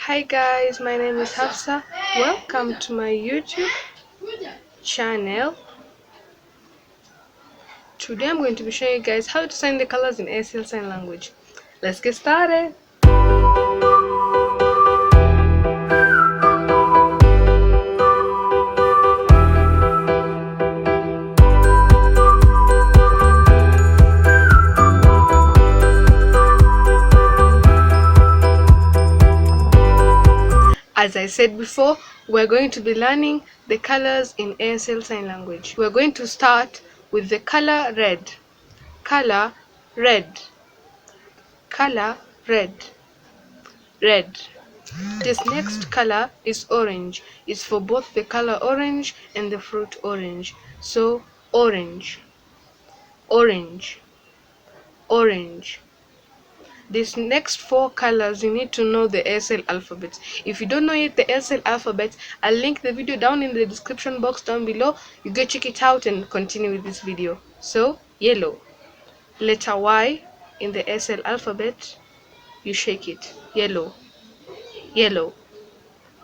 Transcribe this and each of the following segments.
Hi guys, my name is Hafsa. Welcome to my YouTube channel. Today I'm going to be showing you guys how to sign the colors in ASL sign language. Let's get started. As I said before, we're going to be learning the colors in ASL sign language. We're going to start with the color red. Color red. Color red. Red. This next color is orange. It's for both the color orange and the fruit orange. So orange, orange, orange. These next four colors, you need to know the ASL alphabet. If you don't know yet the ASL alphabet, I'll link the video down in the description box down below. You go check it out and continue with this video. So yellow, letter Y in the ASL alphabet, you shake it. Yellow, yellow,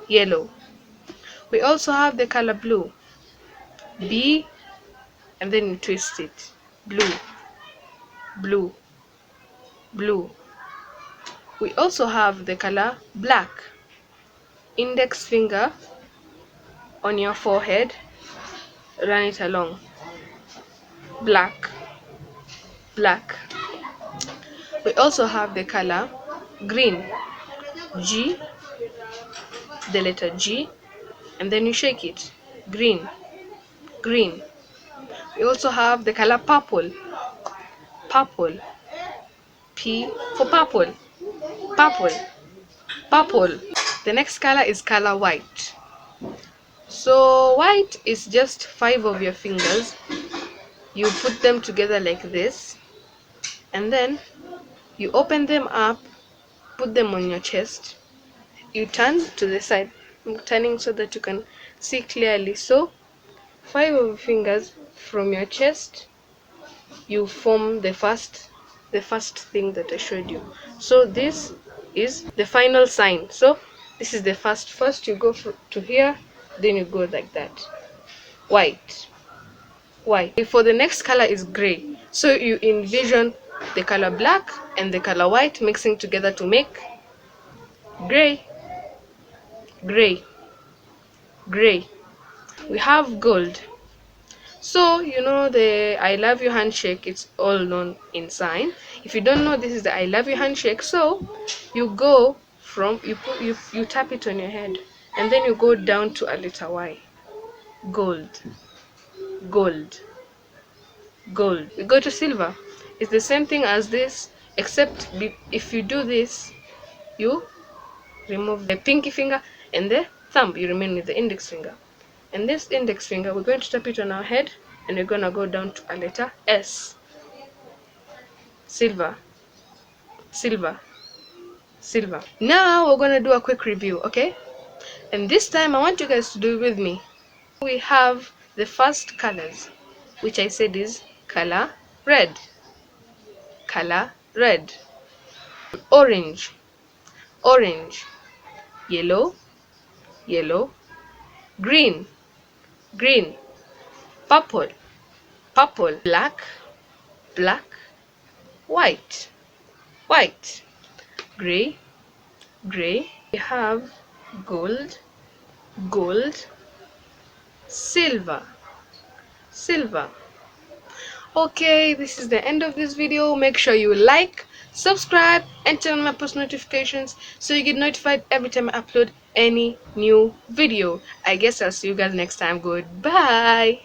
yellow. We also have the color blue. B and then you twist it. Blue, blue, blue. We also have the color black. Index finger on your forehead, run it along. Black, black. We also have the color green. G, the letter G, and then you shake it. Green, green. We also have the color purple. Purple. P for purple. Purple, purple. The next color is color white. So white is just 5 of your fingers. You put them together like this, and then you open them up, put them on your chest. You turn to the side. I'm turning so that you can see clearly. So 5 of your fingers from your chest, you form the first thing that I showed you. So this is the final sign. So this is the first you go to here, then you go like that. White, white. For the next color is gray. So you envision the color black and the color white mixing together to make gray, gray, gray. We have gold. So you know the I love you handshake, it's all known in sign. If you don't know, this is the I love you handshake. So you go from you tap it on your head, and then you go down to a letter Y. Gold, gold, gold. We go to silver. It's the same thing as this, except if you do this, you remove the pinky finger and the thumb. You remain with the index finger. And this index finger, we're going to tap it on our head, and we're going to go down to a letter S. Silver, silver, silver. Now we're going to do a quick review, okay? And this time I want you guys to do it with me. We have the first colors, which I said is color red, color red, orange, orange, yellow, yellow, green, green, purple, purple, black, black, white, white, gray, gray. We have gold, gold, silver, silver. Okay, this is the end of this video. Make sure you like, subscribe, and turn on my post notifications so you get notified every time I upload any new video. I guess I'll see you guys next time. Goodbye.